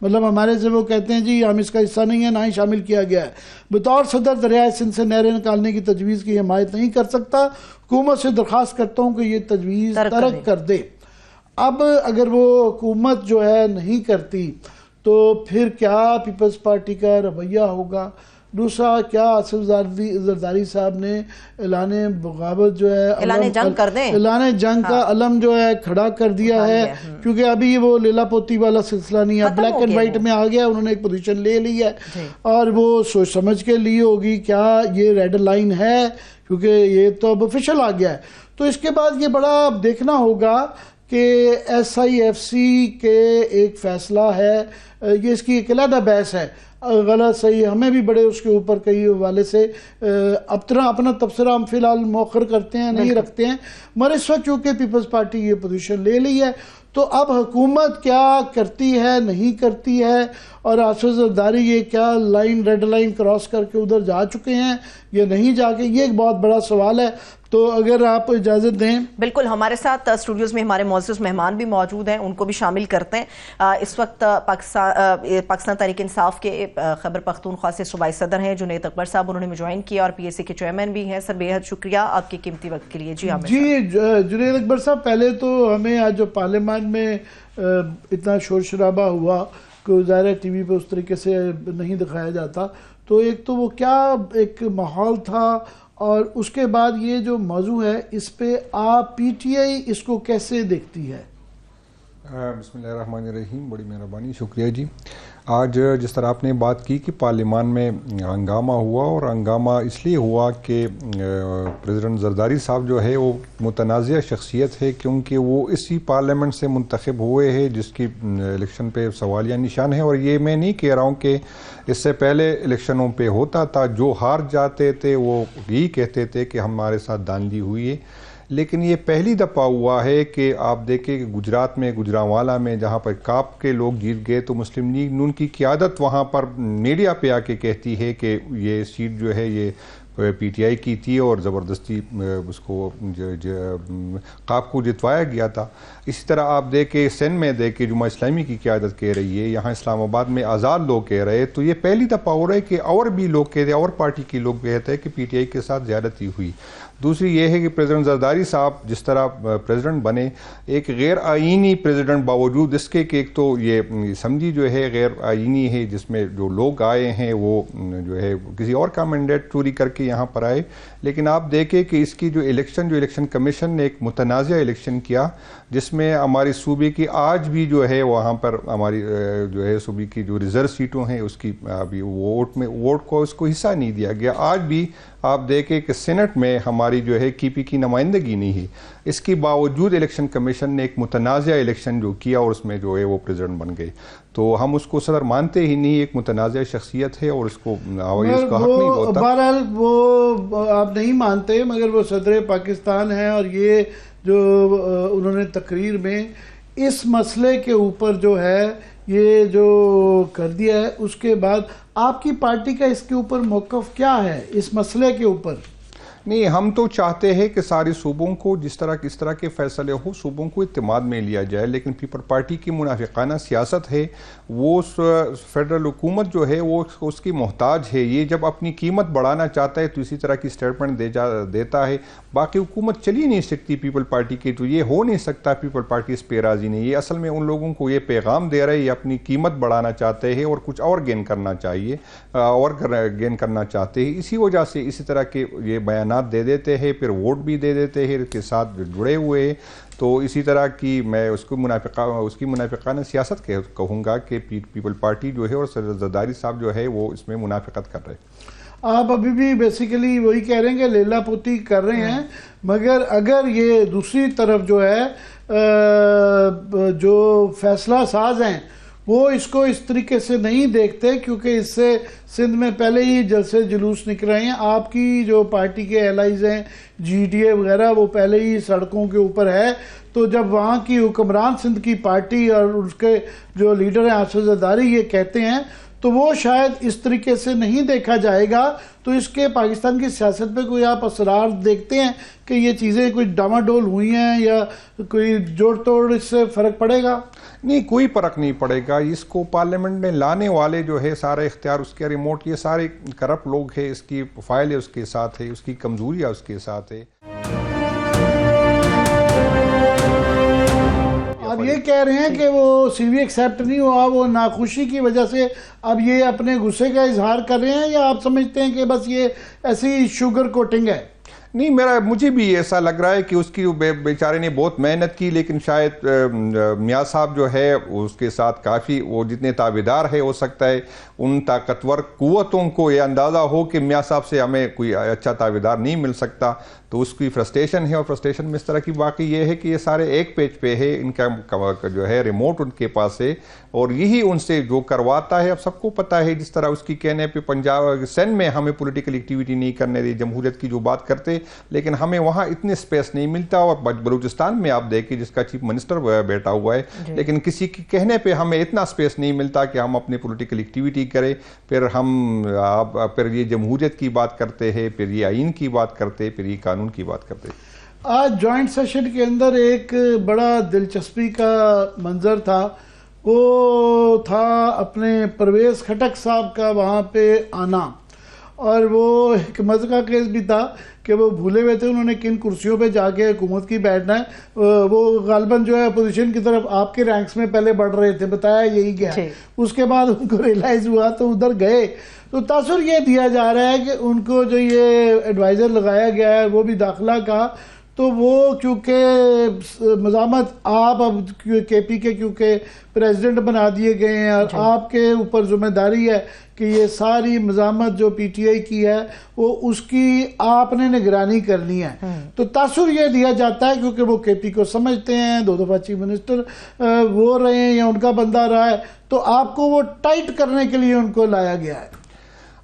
مطلب ہمارے سے وہ کہتے ہیں جی ہم اس کا حصہ نہیں ہے، نہ ہی شامل کیا گیا ہے. بطور صدر دریائے سندھ سے نہریں نکالنے کی تجویز کی حمایت نہیں کر سکتا. حکومت سے درخواست کرتا ہوں کہ یہ تجویز ترک کر دے. اب اگر وہ حکومت جو ہے نہیں کرتی تو پھر کیا پیپلز پارٹی کا رویہ ہوگا؟ دوسرا، کیا آصف زرداری صاحب نے اعلان بغاوت جو ہے اعلان جنگ کر دیں، اعلان جنگ کا علم جو ہے کھڑا کر دیا ہے؟ کیونکہ ابھی وہ لیلا پوتی والا سلسلہ نہیں ہے، بلیک اینڈ وائٹ میں آ گیا، انہوں نے ایک پوزیشن لے لی ہے اور وہ سوچ سمجھ کے لی ہوگی کیا یہ ریڈ لائن ہے، کیونکہ یہ تو اب آفیشل آ گیا ہے. تو اس کے بعد یہ بڑا دیکھنا ہوگا کہ ایس آئی ایف سی کے ایک فیصلہ ہے، یہ اس کی ایک علیحدہ بحث ہے، غلط صحیح ہمیں بھی بڑے اس کے اوپر کئی حوالے سے اپنا تبصرہ ہم فی الحال مؤخر کرتے ہیں، نہیں رکھتے ہیں، مگر اس وقت چونکہ پیپلز پارٹی یہ پوزیشن لے لی ہے تو اب حکومت کیا کرتی ہے نہیں کرتی ہے، اور آصف زرداری یہ کیا ریڈ لائن کراس کر کے ادھر جا چکے ہیں یا نہیں جا کے، یہ ایک بہت بڑا سوال ہے. تو اگر آپ اجازت دیں. بالکل، ہمارے ساتھ اسٹوڈیوز میں ہمارے معزز مہمان بھی موجود ہیں، ان کو بھی شامل کرتے ہیں. اس وقت پاکستان تحریک انصاف کے خیبر پختونخوا سے صوبائی صدر ہیں جنید اکبر صاحب، انہوں نے جوائن کیا اور پی ایس سی کے چیئرمین بھی ہیں. سر بے حد شکریہ آپ کی قیمتی وقت کے لیے. جی جنید اکبر صاحب، پہلے تو ہمیں آج جو پارلیمان میں اتنا شور شرابہ ہوا کہ ظاہر ٹی وی پہ اس طریقے سے نہیں دکھایا جاتا، تو ایک تو وہ کیا ایک ماحول تھا، اور اس کے بعد یہ جو موضوع ہے اس پہ آپ پی ٹی آئی اس کو کیسے دیکھتی ہے؟ بسم اللہ الرحمن الرحیم، بڑی مہربانی، شکریہ جی. آج جس طرح آپ نے بات کی کہ پارلیمان میں ہنگامہ ہوا، اور ہنگامہ اس لیے ہوا کہ پریزیڈنٹ زرداری صاحب جو ہے وہ متنازع شخصیت ہے، کیونکہ وہ اسی پارلیمنٹ سے منتخب ہوئے ہیں جس کی الیکشن پہ سوالیہ نشان ہے. اور یہ میں نہیں کہہ رہا ہوں کہ اس سے پہلے الیکشنوں پہ ہوتا تھا، جو ہار جاتے تھے وہ یہی کہتے تھے کہ ہمارے ساتھ دھاندلی ہوئی ہے. لیکن یہ پہلی دفعہ ہوا ہے کہ آپ دیکھیں کہ گجرات میں گجرانوالا میں جہاں پر کاپ کے لوگ جیت گئے تو مسلم لیگ نون کی قیادت وہاں پر میڈیا پہ آ کے کہتی ہے کہ یہ سیٹ جو ہے یہ پی ٹی آئی کی تھی اور زبردستی اس کو کاپ کو جتوایا گیا تھا. اسی طرح آپ دیکھیں سندھ میں دیکھیں جماعت اسلامی کی قیادت کہہ رہی ہے، یہاں اسلام آباد میں آزاد لوگ کہہ رہے ہیں. تو یہ پہلی دفعہ ہو رہا ہے کہ اور بھی لوگ کہتے ہیں، اور پارٹی کے لوگ کہتے ہیں کہ پی ٹی آئی کے ساتھ زیادتی ہوئی. دوسری یہ ہے کہ پریزیڈنٹ زرداری صاحب جس طرح پریزیڈنٹ بنے، ایک غیر آئینی پریزیڈنٹ، باوجود اس کے کہ ایک تو یہ اسمبلی جو ہے غیر آئینی ہے، جس میں جو لوگ آئے ہیں وہ جو ہے کسی اور کا مینڈیٹ چوری کر کے یہاں پر آئے. لیکن آپ دیکھیں کہ اس کی جو الیکشن کمیشن نے ایک متنازع الیکشن کیا، جس میں ہماری صوبے کی آج بھی جو ہے وہاں پر ہماری جو ہے صوبے کی جو ریزرو سیٹوں ہیں اس کی ابھی ووٹ کو اس کو حصہ نہیں دیا گیا. آج بھی آپ دیکھیں کہ سینٹ میں ہماری جو ہے کی پی کی نمائندگی نہیں ہے. اس کے باوجود الیکشن کمیشن نے ایک متنازع الیکشن جو کیا اور اس میں جو ہے وہ پریزیڈنٹ بن گئے. تو ہم اس کو صدر مانتے ہی نہیں، ایک متنازع شخصیت ہے اور اس کو حق نہیں ہوتا. بہرحال وہ آپ نہیں مانتے، مگر وہ صدر پاکستان ہیں، اور یہ جو انہوں نے تقریر میں اس مسئلے کے اوپر جو ہے یہ جو کر دیا ہے، اس کے بعد آپ کی پارٹی کا اس کے اوپر موقف کیا ہے اس مسئلے کے اوپر؟ نہیں، ہم تو چاہتے ہیں کہ سارے صوبوں کو جس طرح کے فیصلے ہو صوبوں کو اعتماد میں لیا جائے، لیکن پیپل پارٹی کی منافقانہ سیاست ہے. وہ فیڈرل حکومت جو ہے وہ اس کی محتاج ہے. یہ جب اپنی قیمت بڑھانا چاہتا ہے تو اسی طرح کی سٹیٹمنٹ دیتا ہے. باقی حکومت چل ہی نہیں سکتی پیپل پارٹی کی، تو یہ ہو نہیں سکتا پیپل پارٹی اس پہ راضی نہیں. یہ اصل میں ان لوگوں کو یہ پیغام دے رہے ہیں، یہ اپنی قیمت بڑھانا چاہتے ہیں اور کچھ اور گین کرنا چاہتے ہیں. اسی وجہ سے اسی طرح کے یہ بیانات دے دیتے ہیں، پھر ووٹ بھی دے دیتے ہیں، اس کے ساتھ جڑے ہوئے ہیں. تو اسی طرح کی میں اس کی منافقانہ سیاست کہوں گا کہ پیپل پارٹی جو ہے اور زرداری صاحب جو ہے وہ اس میں منافقت کر رہے ہیں. آپ ابھی بھی بیسیکلی وہی کہہ رہے ہیں کہ لیلا پوتی کر رہے ہیں، مگر اگر یہ دوسری طرف جو ہے جو فیصلہ ساز ہیں وہ اس کو اس طریقے سے نہیں دیکھتے، کیونکہ اس سے سندھ میں پہلے ہی جلسے جلوس نکل رہے ہیں. آپ کی جو پارٹی کے ایلائز ہیں جی ٹی اے وغیرہ وہ پہلے ہی سڑکوں کے اوپر ہے. تو جب وہاں کی حکمران سندھ کی پارٹی اور اس کے جو لیڈر ہیں آصف زرداری یہ کہتے ہیں تو وہ شاید اس طریقے سے نہیں دیکھا جائے گا. تو اس کے پاکستان کی سیاست پہ کوئی آپ اثرات دیکھتے ہیں کہ یہ چیزیں کوئی ڈاما ڈول ہوئی ہیں یا کوئی جوڑ توڑ اس سے فرق پڑے گا؟ نہیں، کوئی فرق نہیں پڑے گا. اس کو پارلیمنٹ میں لانے والے جو ہے سارے اختیار اس کے ریموٹ، یہ سارے کرپٹ لوگ ہیں، اس کی فائل اس کے ساتھ ہے، اس کی کمزوریاں اس کے ساتھ ہے. اب یہ کہہ رہے ہیں کہ وہ سی وی ایکسیپٹ نہیں ہوا، وہ ناخوشی کی وجہ سے اب یہ اپنے غصے کا اظہار کر رہے ہیں، یا آپ سمجھتے ہیں کہ بس یہ ایسی شوگر کوٹنگ ہے؟ نہیں، مجھے بھی ایسا لگ رہا ہے کہ اس کی بیچارے نے بہت محنت کی، لیکن شاید میاں صاحب جو ہے اس کے ساتھ کافی وہ جتنے تابعدار ہے، ہو سکتا ہے ان طاقتور قوتوں کو یہ اندازہ ہو کہ میاں صاحب سے ہمیں کوئی اچھا تابعدار نہیں مل سکتا، تو اس کی فرسٹریشن ہے. اور فرسٹریشن میں اس طرح کی باقی یہ ہے کہ یہ سارے ایک پیج پہ ہے، ان کا جو ہے ریموٹ ان کے پاس ہے، اور یہی ان سے جو کرواتا ہے. اب سب کو پتہ ہے، جس طرح اس کی کہنے پہ پنجاب سندھ میں ہمیں پولیٹیکل ایکٹیویٹی نہیں کرنے دی، جمہوریت کی جو بات کرتے، لیکن ہمیں وہاں اتنے سپیس نہیں ملتا. اور بلوچستان میں آپ دیکھیں جس کا چیف منسٹر بیٹھا ہوا ہے، لیکن کسی کی کہنے پہ ہمیں اتنا سپیس نہیں ملتا کہ ہم اپنے پولیٹیکل ایکٹیویٹی کریں. پھر یہ جمہوریت کی بات کرتے ہیں، پھر یہ آئین کی بات کرتے، پھر یہ قانون کی بات کرتے. آج جوائنٹ سیشن کے اندر ایک بڑا دلچسپی کا منظر تھا، وہ تھا اپنے پرویز خٹک صاحب کا وہاں پہ آنا، اور وہ ایک مزے کا کیس بھی تھا کہ وہ بھولے ہوئے تھے انہوں نے کن کرسیوں پہ جا کے حکومت کی بیٹھنا ہے. وہ غالباً جو ہے اپوزیشن کی طرف آپ کے رینکس میں پہلے بڑھ رہے تھے، بتایا یہی گیا. اس کے بعد ان کو ریلائز ہوا تو ادھر گئے. تو تاثر یہ دیا جا رہا ہے کہ ان کو جو یہ ایڈوائزر لگایا گیا ہے وہ بھی داخلہ کا، تو وہ کیونکہ مزاحمت آپ اب کے پی کے کیونکہ پریزیڈنٹ بنا دیے گئے ہیں، اور آپ کے اوپر ذمہ داری ہے کہ یہ ساری مزاحمت جو پی ٹی آئی کی ہے وہ اس کی آپ نے نگرانی کرنی ہے. تو تاثر یہ دیا جاتا ہے کیونکہ وہ کے پی کو سمجھتے ہیں، 2 دفعہ چیف منسٹر وہ رہے ہیں یا ان کا بندہ رہا ہے، تو آپ کو وہ ٹائٹ کرنے کے لیے ان کو لایا گیا ہے.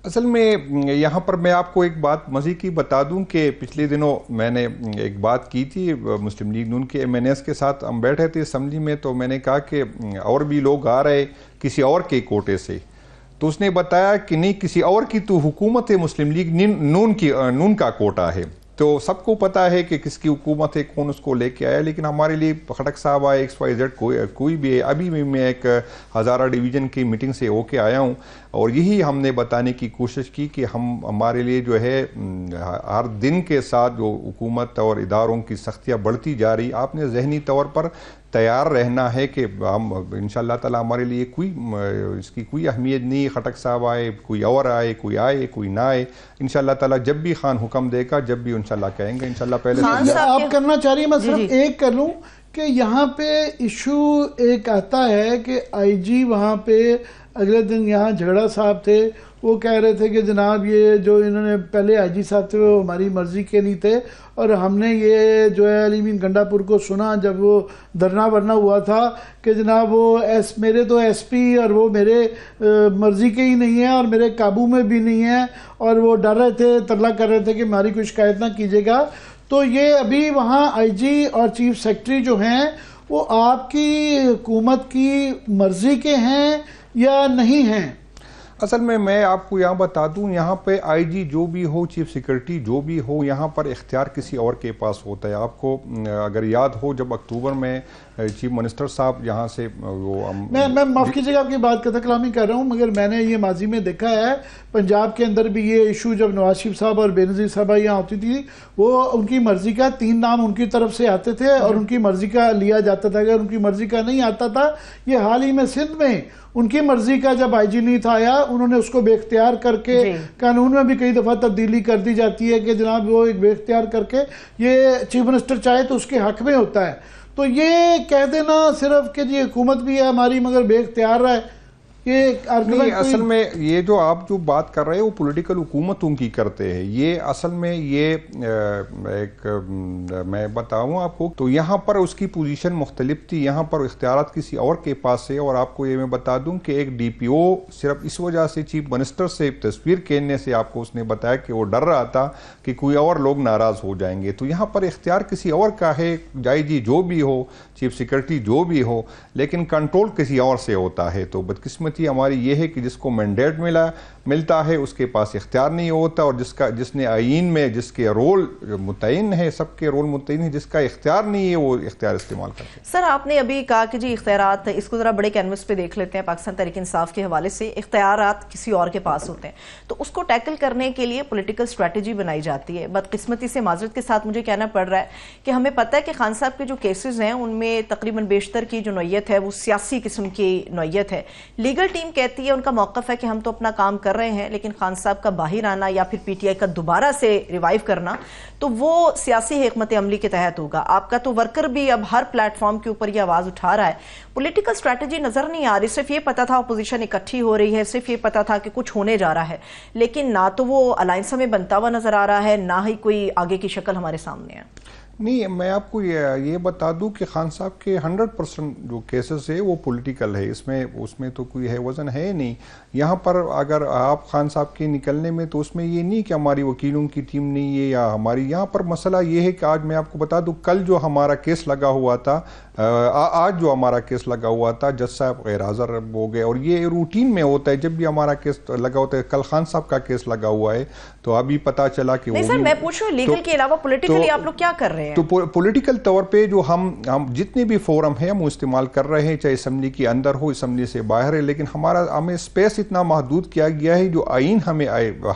اصل میں یہاں پر میں آپ کو ایک بات مزید کی بتا دوں کہ پچھلے دنوں میں نے ایک بات کی تھی مسلم لیگ نون کے ایم این ایس کے ساتھ، ہم بیٹھے تھے اسمبلی میں، تو میں نے کہا کہ اور بھی لوگ آ رہے کسی اور کے کوٹے سے، تو اس نے بتایا کہ نہیں، کسی اور کی تو حکومت ہے، مسلم لیگ نون کا کوٹا ہے. تو سب کو پتہ ہے کہ کس کی حکومت ہے، کون اس کو لے کے آیا، لیکن ہمارے لیے خٹک صاحب آئے، XYZ کوئی بھی ہے. ابھی بھی میں ایک ہزارہ ڈویژن کی میٹنگ سے ہو کے آیا ہوں، اور یہی ہم نے بتانے کی کوشش کی کہ ہمارے لیے جو ہے ہر دن کے ساتھ جو حکومت اور اداروں کی سختیاں بڑھتی جا رہی، آپ نے ذہنی طور پر تیار رہنا ہے کہ ہم انشاءاللہ تعالی ہمارے لیے اس کی کوئی اہمیت نہیں. خٹک صاحب آئے، کوئی اور آئے، کوئی نہ آئے، انشاءاللہ تعالی جب بھی خان حکم دے گا، جب بھی انشاءاللہ کہیں گے، انشاءاللہ پہلے آپ کرنا چاہ رہی ہیں. میں صرف ایک کر لوں کہ یہاں پہ ایشو ایک آتا ہے کہ آئی جی وہاں پہ اگلے دن یہاں جھگڑا صاحب تھے، وہ کہہ رہے تھے کہ جناب یہ جو انہوں نے پہلے آئی جی صاحب تھے وہ ہماری مرضی کے نہیں تھے، اور ہم نے یہ جو ہے علی مین گنڈا پور کو سنا جب وہ دھرنا ورنا ہوا تھا کہ جناب وہ میرے تو ایس پی اور وہ میرے مرضی کے ہی نہیں ہیں اور میرے قابو میں بھی نہیں ہیں، اور وہ ڈر رہے تھے، ترلا کر رہے تھے کہ ہماری کوئی شکایت نہ کیجیے گا. تو یہ ابھی وہاں آئی جی اور چیف سیکرٹری جو ہیں وہ آپ کی حکومت کی مرضی کے ہیں یا نہیں ہیں؟ اصل میں آپ کو یہاں بتا دوں، یہاں پہ آئی جی جو بھی ہو، چیف سیکرٹری جو بھی ہو، یہاں پر اختیار کسی اور کے پاس ہوتا ہے. آپ کو اگر یاد ہو جب اکتوبر میں چیف منسٹر صاحب یہاں سے میں معاف کیجیے گا آپ کی بات کا کلامی کر رہا ہوں، مگر میں نے یہ ماضی میں دیکھا ہے پنجاب کے اندر بھی یہ ایشو جب نواز شریف صاحب اور بے نظیر صاحبہ یہاں ہوتی تھی، وہ ان کی مرضی کا 3 نام ان کی طرف سے آتے تھے اور ان کی مرضی کا لیا جاتا تھا. اگر ان کی مرضی کا نہیں آتا تھا، یہ حال ہی میں سندھ میں ان کی مرضی کا جب آئی جی نہیں تھا آیا، انہوں نے اس کو بے اختیار کر کے قانون میں بھی کئی دفعہ تبدیلی کر دی جاتی ہے کہ جناب وہ ایک بے اختیار کر کے یہ چیف منسٹر چاہے تو اس کے حق میں ہوتا ہے. تو یہ کہہ دینا صرف کہ جی حکومت بھی ہے ہماری مگر بے اختیار رہے، یہ اصل میں یہ جو آپ جو بات کر رہے ہیں وہ پولیٹیکل حکومتوں کی کرتے ہیں. یہ اصل میں یہ ایک میں بتاؤں آپ کو، تو یہاں پر اس کی پوزیشن مختلف تھی، یہاں پر اختیارات کسی اور کے پاس ہے. اور آپ کو یہ میں بتا دوں کہ ایک ڈی پی او صرف اس وجہ سے چیف منسٹر سے تصویر کھینچنے سے آپ کو اس نے بتایا کہ وہ ڈر رہا تھا کہ کوئی اور لوگ ناراض ہو جائیں گے. تو یہاں پر اختیار کسی اور کا ہے، آئی جی جو بھی ہو، چیف سیکرٹری جو بھی ہو، لیکن کنٹرول کسی اور سے ہوتا ہے. تو بدقسمتی بدقسمتی ہماری یہ ہے کہ جس کو مینڈیٹ ملتا ہے اس کے پاس اختیار نہیں ہوتا، اور جس نے آئین میں جس کے رول متعین ہے، سب کے رول متعین ہے، جس کا اختیار نہیں ہے وہ اختیار استعمال کرتے ہیں۔ سر آپ نے ابھی کہا کہ جی اختیارات، اس کو ذرا بڑے کینوس پہ دیکھ لیتے ہیں، پاکستان تحریک انصاف کے حوالے سے اختیارات کسی اور کے پاس ہوتے ہیں، تو اس کو ٹیکل کرنے کے لیے پولیٹیکل اسٹریٹجی بنائی جاتی ہے۔ بدقسمتی سے معذرت کے ساتھ مجھے کہنا پڑ رہا ہے کہ ہمیں پتہ ہے کہ خان صاحب کے جو کیسز ہیں ان میں تقریباً بیشتر کی جو نوعیت ہے وہ سیاسی قسم کی نوعیت ہے۔ لیگل ٹیم کہتی ہے، ان کا موقف ہے کہ ہم تو اپنا کام کر رہے ہیں، لیکن خان صاحب کا باہر آنا یا پھر پی ٹی آئی کا دوبارہ سے ریوائیو کرنا تو وہ سیاسی حکمت عملی کے تحت ہوگا۔ آپ کا تو ورکر بھی اب ہر پلیٹ فارم کے اوپر یہ آواز اٹھا رہا ہے، پولیٹیکل اسٹریٹجی نظر نہیں آ رہی۔ صرف یہ پتا تھا اپوزیشن اکٹھی ہو رہی ہے، صرف یہ پتا تھا کہ کچھ ہونے جا رہا ہے، لیکن نہ تو وہ الائنس ہمیں بنتا ہوا نظر آ رہا ہے، نہ ہی کوئی آگے کی شکل ہمارے سامنے ہے۔ نہیں، میں آپ کو یہ بتا دوں کہ خان صاحب کے 100% جو کیسز ہے وہ پولیٹیکل ہے، اس میں تو کوئی وزن ہے نہیں۔ یہاں پر اگر آپ خان صاحب کے نکلنے میں تو اس میں یہ نہیں کہ ہماری وکیلوں کی ٹیم نہیں ہے یا ہماری، یہاں پر مسئلہ یہ ہے کہ آج میں آپ کو بتا دوں کل جو ہمارا کیس لگا ہوا تھا، آج جو ہمارا کیس لگا ہوا تھا، جج صاحب غیر حاضر ہو گئے، اور یہ روٹین میں ہوتا ہے جب بھی ہمارا کیس لگا ہوتا ہے۔ کل خان صاحب کا کیس لگا ہوا ہے تو ابھی پتا چلا کہ نہیں سر، میں پوچھ رہا ہوں لیگل کے علاوہ پولیٹیکلی آپ لوگ کیا کر رہے ہیں؟ تو پولیٹیکل طور پہ جو ہم جتنے بھی فورم ہیں ہم استعمال کر رہے ہیں، چاہے اسمبلی کے اندر ہو، اسمبلی سے باہر ہے، لیکن ہمیں اسپیس اتنا محدود کیا گیا ہے، جو آئین ہمیں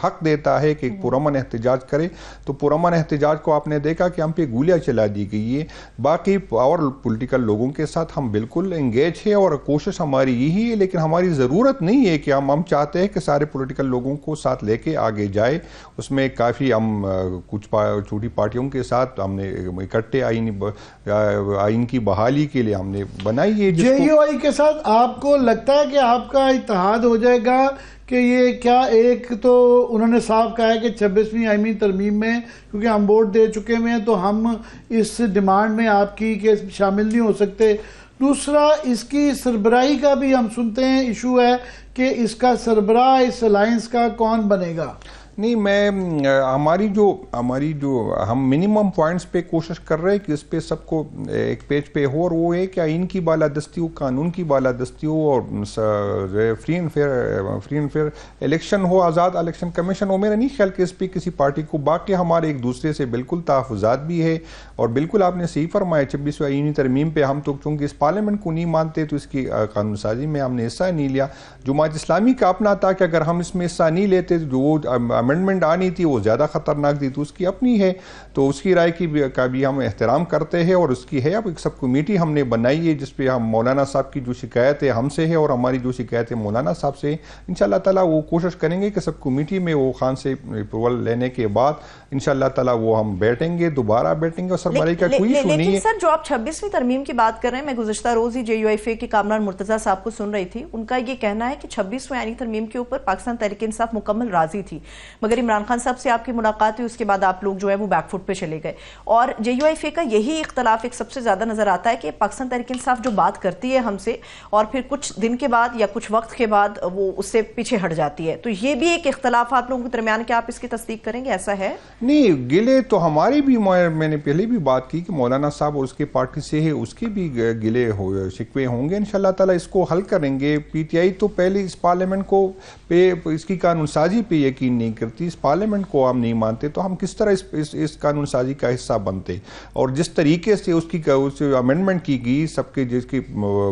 حق دیتا ہے کہ پرامن احتجاج کرے، تو پرامن احتجاج کو آپ نے دیکھا کہ ہم پہ گولیاں چلا دی گئی ہے۔ باقی اور پولیٹیکل لوگوں کے ساتھ ہم بالکل انگیج ہیں اور کوشش ہماری یہی ہے، لیکن ہماری ضرورت نہیں ہے کہ ہم چاہتے ہیں کہ سارے پولیٹیکل لوگوں کو ساتھ لے کے آگے جائے۔ اس میں کافی ہم کچھ چھوٹی پارٹیوں کے ساتھ ہم نے اکٹھے آئین کی بحالی کے لیے ہم نے بنائی ہے۔ جے یو آئی کے ساتھ آپ کو لگتا ہے کہ آپ کا اتحاد ہو جائے گا کہ یہ کیا؟ ایک تو انہوں نے صاف کہا ہے کہ 26ویں آئینی ترمیم میں کیونکہ ہم ووٹ دے چکے ہیں تو ہم اس ڈیمانڈ میں آپ کی کہ شامل نہیں ہو سکتے۔ دوسرا، اس کی سربراہی کا بھی ہم سنتے ہیں ایشو ہے کہ اس کا سربراہ اس الائنس کا کون بنے گا؟ نہیں، ہماری جو ہم منیمم پوائنٹس پہ کوشش کر رہے ہیں کہ اس پہ سب کو ایک پیج پہ ہو، اور وہ ہے کہ آئین کی بالادستی ہو، قانون کی بالادستی ہو، اور فری اینڈ فیئر الیکشن ہو، آزاد الیکشن کمیشن ہو۔ میرا نہیں خیال کہ اس پہ کسی پارٹی کو، باقی ہمارے ایک دوسرے سے بالکل تحفظات بھی ہے، اور بالکل آپ نے صحیح فرمایا 26ویں آئینی ترمیم پہ ہم تو چونکہ اس پارلیمنٹ کو نہیں مانتے تو اس کی قانون سازی میں ہم نے حصہ نہیں لیا۔ جماعت اسلامی کا اپنا تھا کہ اگر ہم اس میں حصہ نہیں لیتے جو امنڈمنٹ آنی تھی وہ زیادہ خطرناک تھی، تو اس کی اپنی ہے، تو اس کی رائے کا بھی ہم احترام کرتے ہیں، اور اس کی ہے اب ایک سب کمیٹی ہم نے بنائی ہے جس پہ ہم مولانا صاحب کی جو شکایت ہے ہم سے ہے اور ہماری جو شکایت ہے مولانا صاحب سے، انشاءاللہ تعالیٰ وہ کوشش کریں گے کہ سب کمیٹی میں وہ خان سے اپروول لینے کے بعد انشاءاللہ تعالیٰ وہ ہم بیٹھیں گے، دوبارہ بیٹھیں گے، اور سربراہی کا کوئی ایشو نہیں ہے۔ لیکن سر جو آپ 26ویں ترمیم کی بات کر رہے ہیں، میں گزشتہ روز ہی جے یو ایف اے کے کامران مرتضیٰ صاحب کو سن رہی تھی، ان کا یہ کہنا ہے کہ 26ویں آئینی ترمیم کے اوپر پاکستان تحریک انصاف مکمل راضی تھی، مگر عمران خان صاحب سے آپ کی ملاقات ہوئی، اس کے بعد آپ لوگ جو ہے وہ بیک فٹ پہ چلے گئے، اور جے یو ایف اے کا یہی اختلاف ایک سب سے زیادہ نظر آتا ہے کہ پاکستان تحریک انصاف جو بات کرتی ہے ہم سے اور پھر کچھ دن کے بعد یا کچھ وقت کے بعد وہ اس سے پیچھے ہٹ جاتی ہے، تو یہ بھی ایک اختلاف آپ لوگوں کے درمیان، کیا آپ اس کی تصدیق کریں گے؟ ایسا ہے؟ نہیں، گلے تو ہماری بھی، میں نے پہلے بھی بات کی کہ مولانا صاحب اور اس کے پارٹی سے ہے، اس کے بھی گلے شکوے ہوں گے، انشاءاللہ تعالیٰ اس کو حل کریں گے۔ پی ٹی آئی تو پہلے اس پارلیمنٹ کو اس کی قانون سازی پہ یقین نہیں کرتی، اس پارلیمنٹ کو ہم نہیں مانتے، تو ہم کس طرح اس قانون سازی کا حصہ بنتے؟ اور جس طریقے سے اس کی امینڈمنٹ کی گئی، سب کے جس کے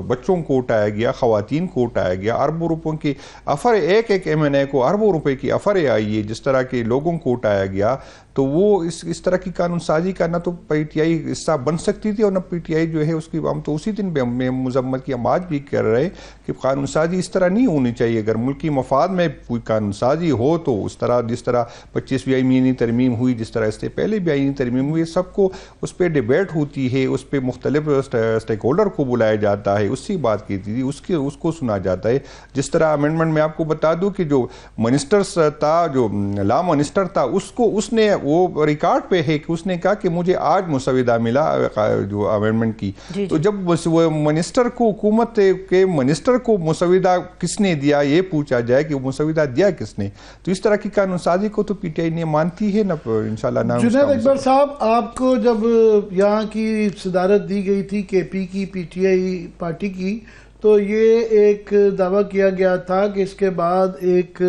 بچوں کو اٹھایا گیا، خواتین کو اٹھایا گیا، اربوں روپوں کی افر، ایک ایم این اے کو اربوں روپے کی افریں آئی ہے، جس طرح کے لوگوں کو اٹھایا گیا، تو وہ اس طرح کی قانون سازی کا نہ تو پی ٹی آئی حصہ بن سکتی تھی اور نہ پی ٹی آئی جو ہے اس کی، ہم تو اسی دن پہ ہم مذمت کی، ہم آج بھی کر رہے کہ قانون سازی اس طرح نہیں ہونی چاہیے۔ اگر ملکی مفاد میں کوئی قانون سازی ہو تو اس طرح جس طرح 25ویں آئینی ترمیم ہوئی، جس طرح اس سے پہلے بھی آئینی ترمیم ہوئی، سب کو اس پہ ڈیبیٹ ہوتی ہے، اس پہ مختلف اسٹیک ہولڈر کو بلایا جاتا ہے، اس سے بات کی تھی، اس کو سنا جاتا ہے۔ جس طرح امینڈمنٹ میں آپ کو بتا دوں کہ جو منسٹرز تھا، جو لا منسٹر تھا، اس نے وہ ریکارڈ پہ ہے کہ اس نے کہا کہ مجھے آج مسودہ ملا جو امینڈمنٹ کی، تو جب وہ منسٹر کو، حکومت کے منسٹر کو مسودہ کس نے دیا یہ پوچھا جائے کہ وہ مسودہ دیا کس نے، تو اس طرح کی قانون سازی کو تو پی ٹی آئی نے مانتی ہے نہ انشاءاللہ نہ۔ جنید اکبر صاحب، آپ کو جب یہاں کی صدارت دی گئی تھی کے پی کی، پی ٹی آئی پارٹی کی، تو تو یہ ایک دعویٰ کیا گیا تھا کہ اس کے بعد ایک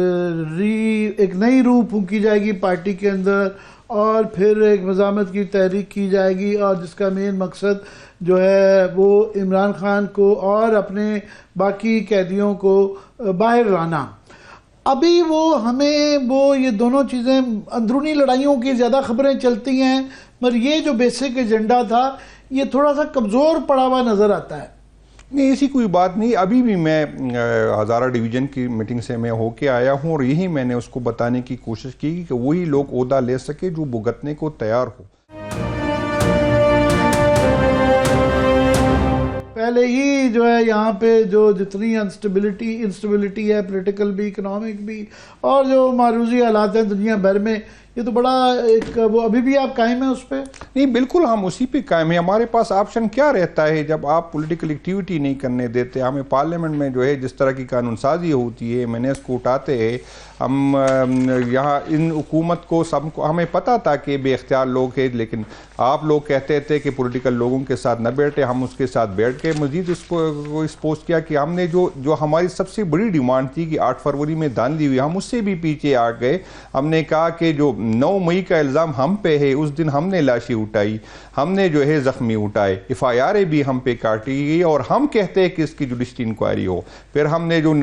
نئی روح پھونکی جائے گی پارٹی کے اندر، اور پھر ایک مزاحمت کی تحریک کی جائے گی، اور جس کا مین مقصد جو ہے وہ عمران خان کو اور اپنے باقی قیدیوں کو باہر لانا۔ ابھی یہ دونوں چیزیں اندرونی لڑائیوں کی زیادہ خبریں چلتی ہیں، مگر یہ جو بیسک ایجنڈا تھا یہ تھوڑا سا کمزور پڑا ہوا نظر آتا ہے۔ نہیں، ایسی کوئی بات نہیں۔ ابھی بھی میں ہزارہ ڈویژن کی میٹنگ سے میں ہو کے آیا ہوں، اور یہی میں نے اس کو بتانے کی کوشش کی کہ وہی لوگ عہدہ لے سکے جو بھگتنے کو تیار ہو۔ پہلے ہی جو ہے یہاں پہ جو جتنی انسٹیبلٹی ہے، پولیٹیکل بھی، اکنامک بھی، اور جو معروضی حالات ہیں دنیا بھر میں، یہ تو بڑا وہ ابھی بھی آپ قائم ہیں اس پہ؟ نہیں، بالکل ہم اسی پہ قائم ہیں۔ ہمارے پاس آپشن کیا رہتا ہے جب آپ پولیٹیکل ایکٹیویٹی نہیں کرنے دیتے؟ ہمیں پارلیمنٹ میں جو ہے جس طرح کی قانون سازی ہوتی ہے، مینیس کو اٹھاتے ہیں، ہم یہاں ان حکومت کو سب کو ہمیں پتہ تھا کہ بے اختیار لوگ ہیں، لیکن آپ لوگ کہتے تھے کہ پولیٹیکل لوگوں کے ساتھ نہ بیٹھے، ہم اس کے ساتھ بیٹھ کے مزید اس کو ایکسپوز کیا کہ ہم نے جو ہماری سب سے بڑی ڈیمانڈ تھی کہ 8 فروری میں دھاندلی ہوئی، ہم اس سے بھی پیچھے آ گئے۔ ہم نے کہا کہ جو 9 مئی کا الزام ہم پہ ہے، اس دن ہم نے لاشیں اٹھائی، ہم نے جو ہے زخمی اٹھائے، FIR بھی ہم پہ کاٹی گئی، اور ہم کہتے ہیں کہ اس کی جوڈیشری انکوائری ہو۔ پھر ہم نے جو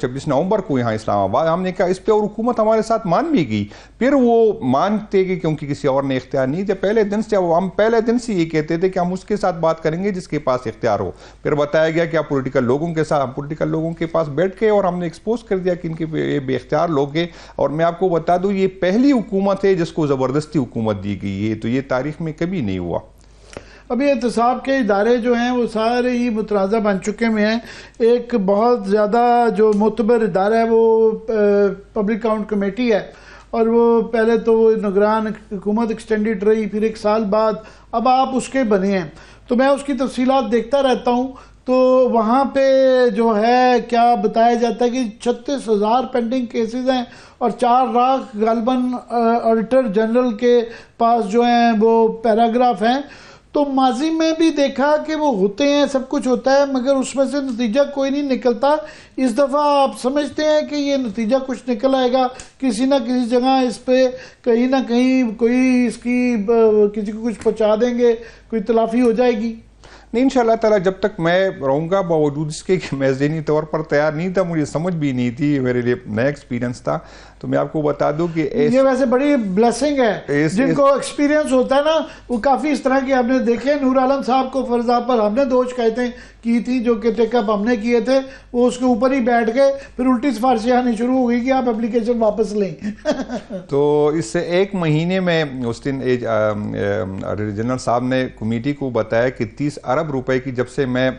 26 نومبر کو یہاں اسلام آباد ہم نے کہا اس پہ، اور حکومت ہمارے ساتھ مان بھی گئی۔ پھر وہ مانتے کہ کیونکہ کسی اور نے اختیار نہیں دیا، پہلے دن سے یہ کہتے تھے کہ ہم اس کے ساتھ بات کریں گے جس کے پاس اختیار ہو۔ پھر بتایا گیا کہ آپ پولیٹیکل لوگوں کے ساتھ، ہم پولیٹیکل لوگوں کے پاس بیٹھ کے، اور ہم نے ایکسپوز کر دیا کہ ان کے بے اختیار لوگ ہیں۔ اور میں آپ کو بتا دوں، یہ پہلی حکومت ہے جس کو زبردستی حکومت دی گئی ہے، تو یہ تاریخ میں کبھی نہیں ہوا۔ ابھی احتساب کے ادارے جو ہیں وہ سارے ہی متنازع بن چکے ہوئے ہیں۔ ایک بہت زیادہ جو معتبر ادارہ ہے وہ پبلک اکاؤنٹ کمیٹی ہے، اور وہ پہلے تو وہ نگران حکومت ایکسٹینڈڈ رہی، پھر 1 سال بعد اب آپ اس کے بنے ہیں، تو میں اس کی تفصیلات دیکھتا رہتا ہوں۔ تو وہاں پہ جو ہے کیا بتایا جاتا ہے کہ 36,000 پینڈنگ کیسز ہیں، اور 4 لاکھ غالباً آڈیٹر جنرل کے پاس جو ہیں وہ پیراگراف ہیں۔ تو ماضی میں بھی دیکھا کہ وہ ہوتے ہیں، سب کچھ ہوتا ہے، مگر اس میں سے نتیجہ کوئی نہیں نکلتا۔ اس دفعہ آپ سمجھتے ہیں کہ یہ نتیجہ کچھ نکل آئے گا؟ کسی نہ کسی جگہ اس پہ کہیں نہ کہیں کوئی اس کی کسی کو کچھ پہنچا دیں گے، کوئی تلافی ہو جائے گی؟ نہیں، انشاءاللہ تعالیٰ جب تک میں رہوں گا، باوجود اس کے کہ میں ذہنی طور پر تیار نہیں تھا، مجھے سمجھ بھی نہیں تھی، میرے لیے نیا ایکسپیرینس تھا، تو میں آپ کو بتا دوں کہ یہ ویسے بڑی بلیسنگ ہے۔ جن کو ایکسپیرینس ہوتا ہے نا، وہ کافی اس طرح کی آپ نے دیکھے۔ نور عالم صاحب کو فرضا پر ہم نے 2 شکایتیں کی تھی جو کہ ٹیک اپ ہم نے کیے تھے، وہ اس کے اوپر ہی بیٹھ گئے، پھر الٹی سفارشیں آنی شروع ہو گئی کہ آپ اپلیکیشن واپس لیں۔ تو اس سے 1 مہینے میں اس دن جنرل صاحب نے کمیٹی کو بتایا کہ 30 ارب روپے کی، جب سے میں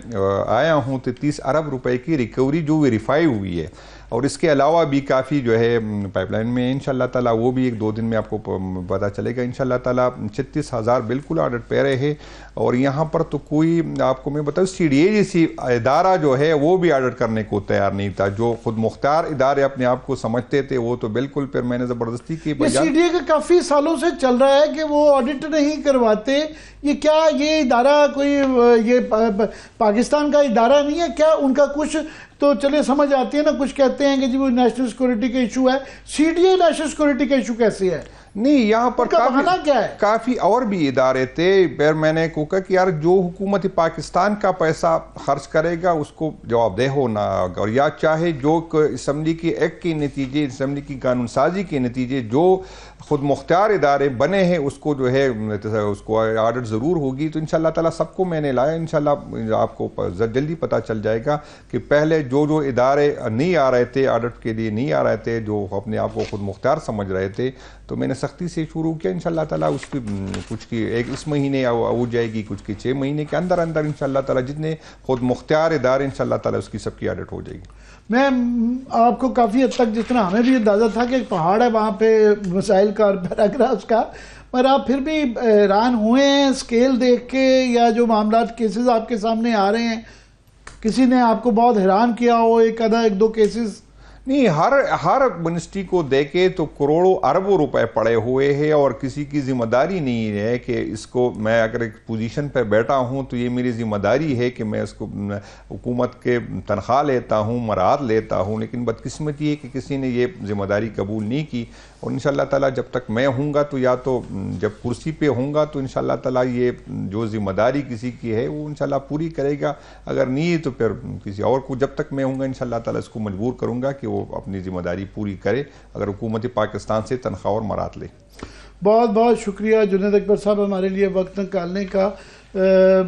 آیا ہوں تو 30 ارب روپے کی ریکوری جو ویریفائی ہوئی ہے، اور اس کے علاوہ بھی کافی جو ہے پائپ لائن میں انشاءاللہ تعالیٰ، وہ بھی 1-2 دن میں آپ کو پتہ چلے گا انشاءاللہ تعالیٰ۔ 36,000 بالکل آڈٹ پہ رہے، اور یہاں پر تو کوئی آپ کو میں بتاؤں CDA جیسی ادارہ جو ہے وہ بھی آڈٹ کرنے کو تیار نہیں تھا۔ جو خود مختار ادارے اپنے آپ کو سمجھتے تھے وہ تو بالکل، پھر میں نے زبردستی کی بجائے CDA کا کافی سالوں سے چل رہا ہے کہ وہ آڈٹ نہیں کرواتے۔ یہ کیا یہ ادارہ کوئی یہ پاکستان کا ادارہ نہیں ہے کیا؟ ان کا کچھ تو چلے سمجھ آتی ہے نا، کچھ کہتے ہیں کہ جی وہ نیشنل سیکورٹی کا ایشو ہے، CDA نیشنل سیکورٹی کا ایشو کیسے ہے؟ نہیں، یہاں پر کیا ہے؟ کافی اور بھی ادارے تھے۔ پھر میں نے کہا کہ یار جو حکومت پاکستان کا پیسہ خرچ کرے گا اس کو جواب دہ ہونا، اور یا چاہے جو اسمبلی کی ایکٹ کے نتیجے، اسمبلی کی قانون سازی کے نتیجے جو خود مختار ادارے بنے ہیں اس کو جو ہے اس کو آڈٹ ضرور ہوگی۔ تو انشاءاللہ تعالیٰ سب کو میں نے لایا، انشاءاللہ آپ کو جلدی پتہ چل جائے گا کہ پہلے جو ادارے نہیں آ رہے تھے، آڈٹ کے لیے نہیں آ رہے تھے، جو اپنے آپ کو خود مختار سمجھ رہے تھے، تو میں نے سختی سے شروع کیا۔ انشاءاللہ تعالیٰ اس کی کچھ کی اس مہینے ہو جائے گی، کچھ کی 6 مہینے کے اندر انشاءاللہ تعالیٰ جتنے خود مختار ادارے انشاءاللہ تعالیٰ اس کی سب کی آڈٹ ہو جائے گی۔ میں آپ کو کافی حد تک جتنا ہمیں بھی اندازہ تھا کہ ایک پہاڑ ہے وہاں پہ مسائل کا اور پیراگرافس کا، مگر آپ پھر بھی حیران ہوئے ہیں اسکیل دیکھ کے، یا جو معاملات کیسز آپ کے سامنے آ رہے ہیں کسی نے آپ کو بہت حیران کیا ہو؟ 1-2 کیسز؟ نہیں، ہر منسٹری کو دیکھے تو کروڑوں اربوں روپے پڑے ہوئے ہیں اور کسی کی ذمہ داری نہیں ہے کہ اس کو، میں اگر ایک پوزیشن پہ بیٹھا ہوں تو یہ میری ذمہ داری ہے کہ میں اس کو حکومت کے تنخواہ لیتا ہوں، مراعات لیتا ہوں، لیکن بدقسمتی ہے کہ کسی نے یہ ذمہ داری قبول نہیں کی. اور انشاءاللہ تعالیٰ جب تک میں ہوں گا تو یا تو جب کرسی پہ ہوں گا تو انشاءاللہ تعالیٰ یہ جو ذمہ داری کسی کی ہے وہ انشاءاللہ پوری کرے گا، اگر نہیں تو پھر کسی اور کو، جب تک میں ہوں گا انشاءاللہ تعالیٰ اس کو مجبور کروں گا کہ وہ اپنی ذمہ داری پوری کرے اگر حکومت پاکستان سے تنخواہ اور مراد لے. بہت بہت شکریہ جنید اکبر صاحب ہمارے لیے وقت نکالنے کا.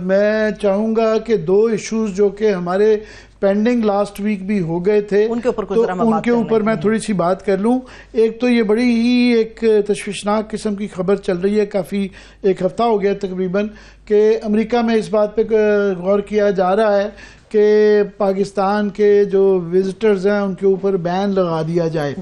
میں چاہوں گا کہ دو ایشوز جو کہ ہمارے پینڈنگ لاسٹ ویک بھی ہو گئے تھے ان کے اوپر میں تھوڑی سی بات کر لوں. ایک تو یہ بڑی ہی ایک تشویشناک قسم کی خبر چل رہی ہے، کافی ایک ہفتہ ہو گیا تقریباً، کہ امریکہ میں اس بات پہ غور کیا جا رہا ہے کہ پاکستان کے جو وزٹرز ہیں ان کے اوپر بین لگا دیا جائے.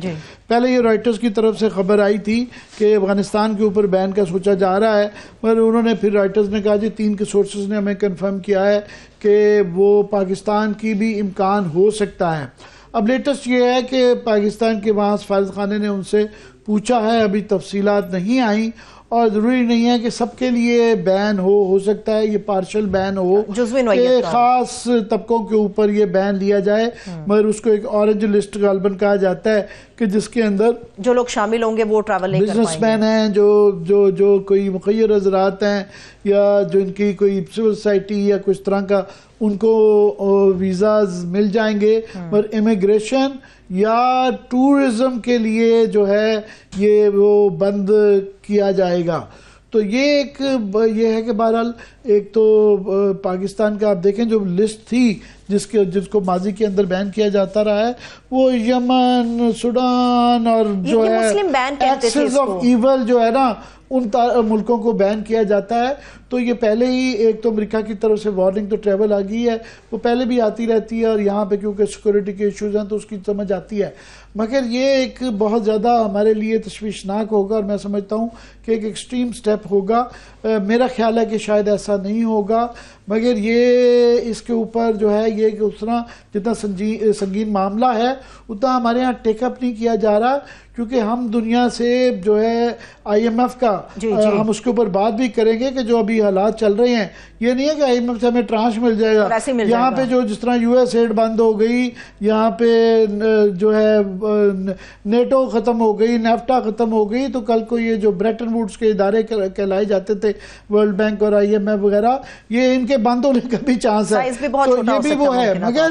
پہلے یہ رائٹرز کی طرف سے خبر آئی تھی کہ افغانستان کے اوپر بین کا سوچا جا رہا ہے، مگر انہوں نے پھر رائٹرز نے کہا جی 3 کے سورسز نے ہمیں کنفرم کیا ہے کہ وہ پاکستان کی بھی امکان ہو سکتا ہے. اب لیٹسٹ یہ ہے کہ پاکستان کے وہاں سفارت خانے نے ان سے پوچھا ہے، ابھی تفصیلات نہیں آئیں، اور ضروری نہیں ہے کہ سب کے لیے بین ہو سکتا ہے یہ پارشل بین ہو کہ خاص طبقوں کے اوپر یہ بین لیا جائے، مگر اس کو ایک اورنج لسٹ غالباً کہا جاتا ہے کہ جس کے اندر جو لوگ شامل ہوں گے وہ ٹریول نہیں کر پائیں گے، بزنس مین ہیں، جو کوئی مخیر حضرات ہیں، یا جو ان کی کوئی سول سوسائٹی یا کچھ طرح کا، ان کو ویزاز مل جائیں گے. پر امیگریشن یا ٹورزم کے لیے جو ہے یہ وہ بند کیا جائے گا. تو یہ ہے کہ بہرحال ایک تو پاکستان کا آپ دیکھیں جو لسٹ تھی جس کو ماضی کے اندر بین کیا جاتا رہا ہے، وہ یمن، سوڈان اور جو ہے ایکسس آف ایول جو ہے نا ان ملکوں کو بین کیا جاتا ہے. تو یہ پہلے ہی ایک تو امریکہ کی طرف سے وارننگ تو ٹریول آ گئی ہے، وہ پہلے بھی آتی رہتی ہے، اور یہاں پہ کیونکہ سیکورٹی کے ایشوز ہیں تو اس کی سمجھ آتی ہے. مگر یہ ایک بہت زیادہ ہمارے لیے تشویشناک ہوگا، اور میں سمجھتا ہوں کہ ایک ایکسٹریم سٹیپ ہوگا. میرا خیال ہے کہ شاید ایسا نہیں ہوگا، مگر یہ اس کے اوپر جو ہے یہ کہ اس طرح جتنا سنگین معاملہ ہے اتنا ہمارے ہاں ٹیک اپ نہیں کیا جا رہا، کیونکہ ہم دنیا سے جو ہے IMF کا ہم اس کے اوپر بات بھی کریں گے کہ جو ابھی حالات چل رہے ہیں، یہ نہیں ہے کہ IMF سے ہمیں ٹرانش مل جائے گا. یہاں پہ جو جس طرح US ایڈ بند ہو گئی، یہاں پہ جو ہے نیٹو ختم ہو گئی، نیفٹا ختم ہو گئی، تو کل کو یہ جو بریٹن ووڈز کے ادارے کہلائے جاتے تھے، ورلڈ بینک اور IMF وغیرہ، یہ ان کے بند ہونے کا بھی چانس ہے. تو یہ بھی وہ ہے. مگر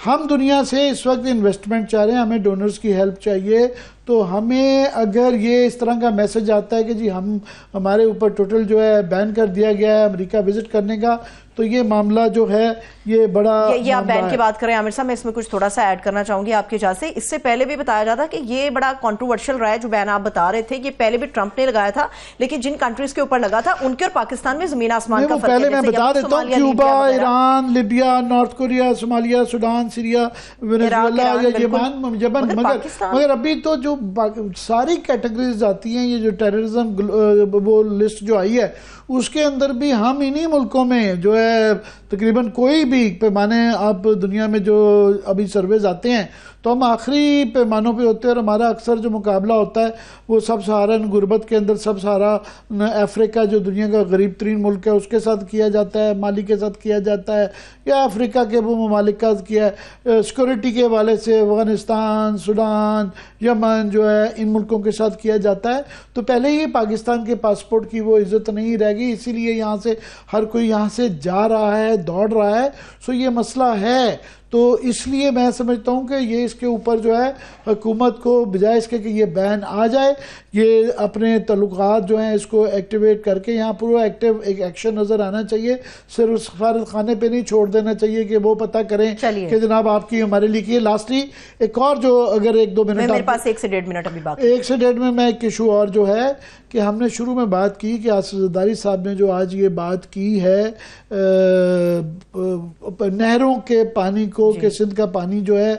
ہم دنیا سے اس وقت انویسٹمنٹ چاہ رہے ہیں، ہمیں ڈونرز کی ہیلپ چاہیے. تو ہمیں اگر یہ اس طرح کا میسج آتا ہے کہ جی ہمارے اوپر ٹوٹل جو ہے بین کر دیا گیا ہے امریکہ وزٹ کرنے کا، تو یہ معاملہ جو ہے یہ بڑا یہ آپ بین کی بات کریں عامر صاحب، میں اس میں کچھ تھوڑا سا ایڈ کرنا چاہوں گی آپ کی اجازت سے. اس سے پہلے بھی بتایا جاتا کہ یہ بڑا کنٹروورشل رہا ہے جو بین آپ بتا رہے تھے، یہ پہلے بھی ٹرمپ نے لگایا تھا، لیکن جن کنٹریز کے اوپر لگا تھا ان کے اور پاکستان میں زمین آسمان کا فرق ہے. پہلے میں بتا دیتا ہوں، Cuba, Iran, Libya, north Korea, Somalia, Sudan, Syria, Venezuela یا یمن. مگر ابھی تو جو ساری کیٹیگریز آتی ہیں، یہ جو ٹیررزم وہ لسٹ جو آئی ہے اس کے اندر بھی ہم انہی ملکوں میں جو ہے تقریباً کوئی بھی پیمانے آپ دنیا میں جو ابھی سرویز آتے ہیں تو ہم آخری پیمانوں پہ ہوتے ہیں، اور ہمارا اکثر جو مقابلہ ہوتا ہے وہ سب سہارن غربت کے اندر سب سہارا افریقہ جو دنیا کا غریب ترین ملک ہے اس کے ساتھ کیا جاتا ہے، مالی کے ساتھ کیا جاتا ہے، یا افریقہ کے وہ ممالک کا کیا ہے. سیکورٹی کے حوالے سے افغانستان، سوڈان، یمن جو ہے ان ملکوں کے ساتھ کیا جاتا ہے. تو پہلے ہی پاکستان کے پاسپورٹ کی وہ عزت نہیں رہ گئی، اسی لیے یہاں سے ہر کوئی یہاں سے جا رہا ہے، دوڑ رہا ہے. سو یہ مسئلہ ہے. تو اس لیے میں سمجھتا ہوں کہ یہ اس کے اوپر جو ہے حکومت کو بجائے اس کے کہ یہ بین آ جائے، یہ اپنے تعلقات جو ہیں اس کو ایکٹیویٹ کر کے یہاں پورا ایکٹیو ایک ایکشن نظر آنا چاہیے. صرف سفارت خانے پہ نہیں چھوڑ دینا چاہیے کہ وہ پتہ کریں کہ جناب آپ کی ہمارے لیے کی. لاسٹلی ایک اور جو اگر 1-2 منٹ میرے پاس 1 سے 1.5 منٹ ابھی باقی، 1 سے 1.5 میں ایک ایشو اور جو ہے کہ ہم نے شروع میں بات کی کہ آصف زرداری صاحب نے جو آج یہ بات کی ہے نہروں کے پانی کو کہ سندھ کا پانی جو ہے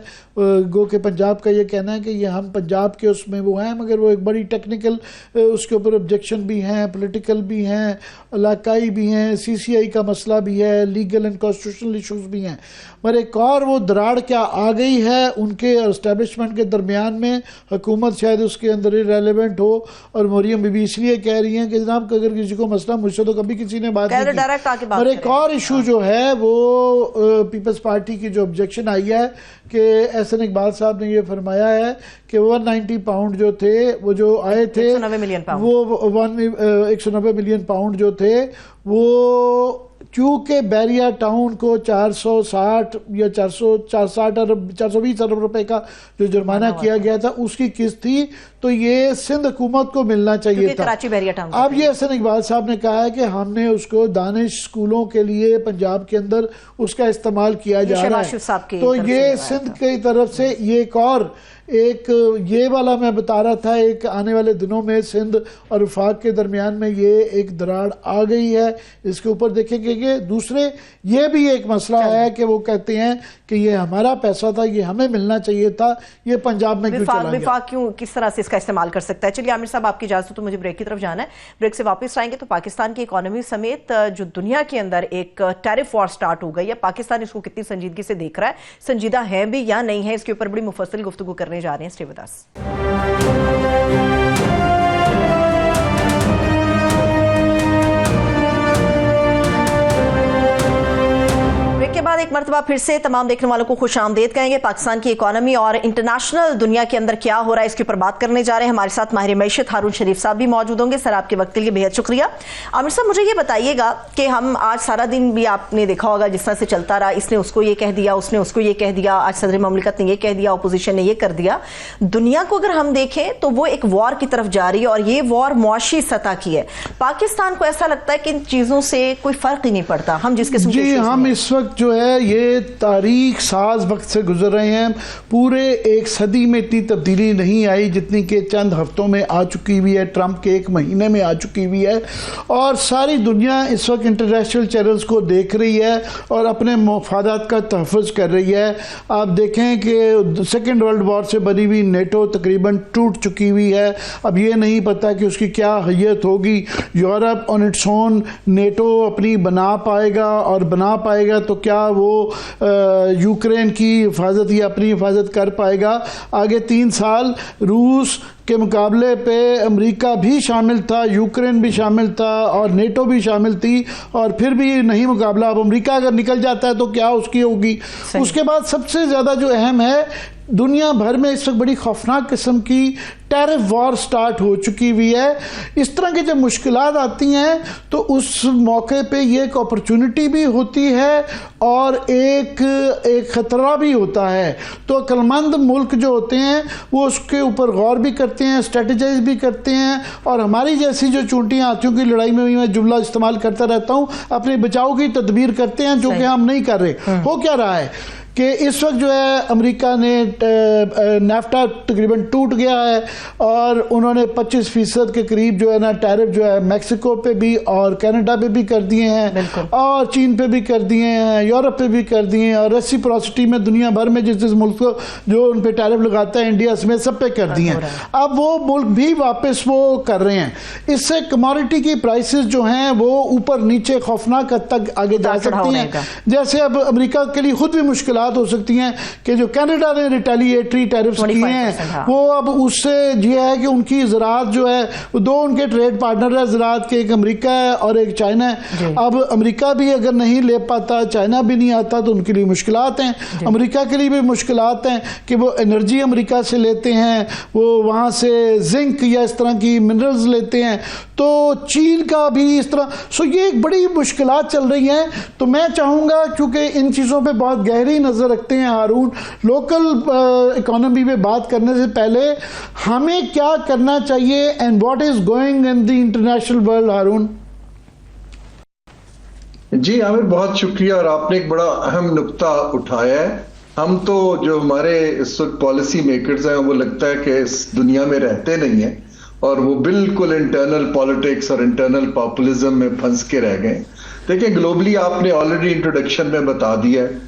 گو کہ پنجاب کا یہ کہنا ہے کہ یہ ہم پنجاب کے اس میں وہ ہیں، مگر وہ ایک بڑی ٹیکنیکل اس کے اوپر آبجیکشن بھی ہیں، پولیٹیکل بھی ہیں، علاقائی بھی ہیں، سی سی آئی کا مسئلہ بھی ہے، لیگل اینڈ کانسٹیٹیوشنل ایشوز بھی ہیں، مگر ایک اور وہ دراڑ کیا آ گئی ہے ان کے اور اسٹیبلشمنٹ کے درمیان میں، حکومت شاید اس کے اندر ریلیونٹ ہو، اور مریم بی بی اس لیے کہہ رہی ہیں کہ جناب اگر کسی کو مسئلہ، مجھ سے تو کبھی کسی نے بات نہیں کی، اور ایک اور ایشو جو ہے وہ پیپلز پارٹی کی جو آبجیکشن آئی ہے کہ احسن اقبال صاحب نے یہ فرمایا ہے کہ 190 پاؤنڈ جو تھے وہ جو آئے تھے، وہ 190 ملین پاؤنڈ جو تھے وہ چونکہ بیریا ٹاؤن کو 460 یا 420 ارب روپے کا جو جرمانہ کیا گیا تھا اس کی قسط تھی، تو یہ سندھ حکومت کو ملنا چاہیے تھا۔ اب یہ احسن اقبال صاحب نے کہا ہے کہ ہم نے اس کو دانش اسکولوں کے لیے پنجاب کے اندر اس کا استعمال کیا جا رہا ہے، تو یہ سندھ کی طرف سے یہ ایک اور یہ والا میں بتا رہا تھا، ایک آنے والے دنوں میں سندھ اور وفاق کے درمیان میں یہ ایک دراڑ آ گئی ہے، اس کے اوپر دیکھیں گے کہ دوسرے یہ بھی ایک مسئلہ ہے کہ وہ کہتے ہیں کہ یہ ہمارا پیسہ تھا، یہ ہمیں ملنا چاہیے تھا، یہ پنجاب میں کیوں چلا گیا، وفاق کیوں کس طرح سے اس کا استعمال کر سکتا ہے۔ چلیے عامر صاحب آپ کی اجازت تو مجھے بریک کی طرف جانا ہے، بریک سے واپس آئیں گے تو پاکستان کی اکانومی سمیت جو دنیا کے اندر ایک ٹیرف وار سٹارٹ ہو گئی ہے، پاکستان اس کو کتنی سنجیدگی سے دیکھ رہا ہے، سنجیدہ ہے بھی یا نہیں ہے، اس کے اوپر بڑی مفصل گفتگو کرنے جا رہے ہیں۔ Stay with us. کے بعد ایک مرتبہ پھر سے تمام دیکھنے والوں کو خوش آمدید کہیں گے۔ پاکستان کی اکانومی اور انٹرنیشنل دنیا کے اندر کیا ہو رہا ہے اس کے اوپر بات کرنے جا رہے ہیں۔ ہمارے ساتھ ماہر معیشت ہارون شریف صاحب بھی موجود ہوں گے۔ سر آپ کے وقت کے لیے بہت شکریہ۔ عامر صاحب مجھے یہ بتائیے گا کہ ہم آج سارا دن بھی آپ نے دیکھا ہوگا جس طرح سے چلتا رہا، اس نے اس کو یہ کہہ دیا، اس نے اس کو یہ کہہ دیا، آج صدر مملکت نے یہ کہہ دیا، اپوزیشن نے یہ کر دیا۔ دنیا کو اگر ہم دیکھیں تو وہ ایک وار کی طرف جا رہی ہے اور یہ وار معاشی سطح کی ہے۔ پاکستان کو ایسا لگتا ہے کہ ان چیزوں سے کوئی فرق ہی نہیں پڑتا، ہم جس قسم جی ہم اس وقت جو ہے یہ تاریخ ساز وقت سے گزر رہے ہیں، پورے ایک صدی میں اتنی تبدیلی نہیں آئی جتنی کہ چند ہفتوں میں آ چکی ہوئی ہے، ٹرمپ کے ایک مہینے میں آ چکی ہوئی ہے، اور ساری دنیا اس وقت انٹرنیشنل چینلز کو دیکھ رہی ہے اور اپنے مفادات کا تحفظ کر رہی ہے۔ آپ دیکھیں کہ سیکنڈ ورلڈ وار سے بنی ہوئی نیٹو تقریباً ٹوٹ چکی ہوئی ہے، اب یہ نہیں پتا کہ اس کی کیا حیت ہوگی۔ Europe on its own NATO اپنی بنا پائے گا، اور بنا پائے گا تو کیا وہ یوکرین کی حفاظت یا اپنی حفاظت کر پائے گا؟ آگے 3 سال روس کے مقابلے پہ امریکہ بھی شامل تھا، یوکرین بھی شامل تھا اور نیٹو بھی شامل تھی، اور پھر بھی نہیں مقابلہ۔ اب امریکہ اگر نکل جاتا ہے تو کیا اس کی ہوگی؟ اس کے بعد سب سے زیادہ جو اہم ہے، دنیا بھر میں اس وقت بڑی خوفناک قسم کی ٹیرف وار سٹارٹ ہو چکی ہوئی ہے۔ اس طرح کی جب مشکلات آتی ہیں تو اس موقع پہ یہ ایک اپرچونٹی بھی ہوتی ہے اور ایک خطرہ بھی ہوتا ہے، تو عقل مند ملک جو ہوتے ہیں وہ اس کے اوپر غور بھی کرتے ہیں، اسٹریٹجائز بھی کرتے ہیں، اور ہماری جیسی جو چونٹیاں ہاتھیوں کی لڑائی میں میں جملہ استعمال کرتا رہتا ہوں، اپنے بچاؤ کی تدبیر کرتے ہیں، جو کہ ہم نہیں کر رہے۔ ہو کیا رہا ہے کہ اس وقت جو ہے امریکہ نے نیفٹا تقریباً ٹوٹ گیا ہے، اور انہوں نے 25% کے قریب جو ہے نا ٹیرف جو ہے میکسیکو پہ بھی اور کینیڈا پہ بھی کر دیے ہیں، اور چین پہ بھی کر دیے ہیں، یورپ پہ بھی کر دیے ہیں، اور ریسیپروسٹی میں دنیا بھر میں جس ملک کو جو ان پہ ٹیرف لگاتا ہے انڈیا سمیت سب پہ کر دیے ہیں۔ اب وہ ملک بھی واپس وہ کر رہے ہیں، اس سے کموڈٹی کی پرائسز جو ہیں وہ اوپر نیچے خوفناک حد تک آگے جا سکتی ہیں۔ جیسے اب امریکہ کے لیے خود بھی مشکلات ہو سکتی ہیں کہ جو کینیڈا نے ریٹیلیٹری ٹیرفز کیے ہیں، وہ اب اس سے یہ ہے کہ ان کی زراعت جو ہے، دو ان کے ٹریڈ پارٹنر ہے زراعت کے، ایک امریکہ ہے اور ایک چائنا ہے۔ اب امریکہ بھی اگر نہیں لے پاتا، چائنا بھی نہیں آتا، تو ان کے لیے مشکلات ہیں۔ امریکہ کے لیے بھی مشکلات ہیں کہ وہ انرجی امریکہ سے لیتے ہیں، وہ وہاں سے زنک یا اس طرح کی منرلز لیتے ہیں، تو چین کا بھی اس طرح، سو یہ ایک بڑی مشکلات چل رہی ہیں۔ تو میں چاہوں گا کیونکہ ان چیزوں پہ بہت گہری نظر رکھتے ہیں ہارون، لوکل اکانومی پہ بات کرنے سے پہلے ہمیں کیا کرنا چاہیے and what is going in the international world? Haroon ji Aamir بہت شکریہ، اور آپ نے ایک بڑا اہم نقطہ اٹھایا ہے۔ ہم تو جو ہمارے اس وقت پالیسی میکرز ہیں وہ لگتا ہے کہ اس دنیا میں رہتے نہیں ہیں، اور وہ بالکل انٹرنل پالیٹکس اور انٹرنل پاپولزم میں پھنس کے رہ گئے۔ دیکھیں گلوبلی آپ نے آلریڈی انٹروڈکشن میں بتا دیا ہے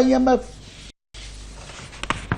IMF?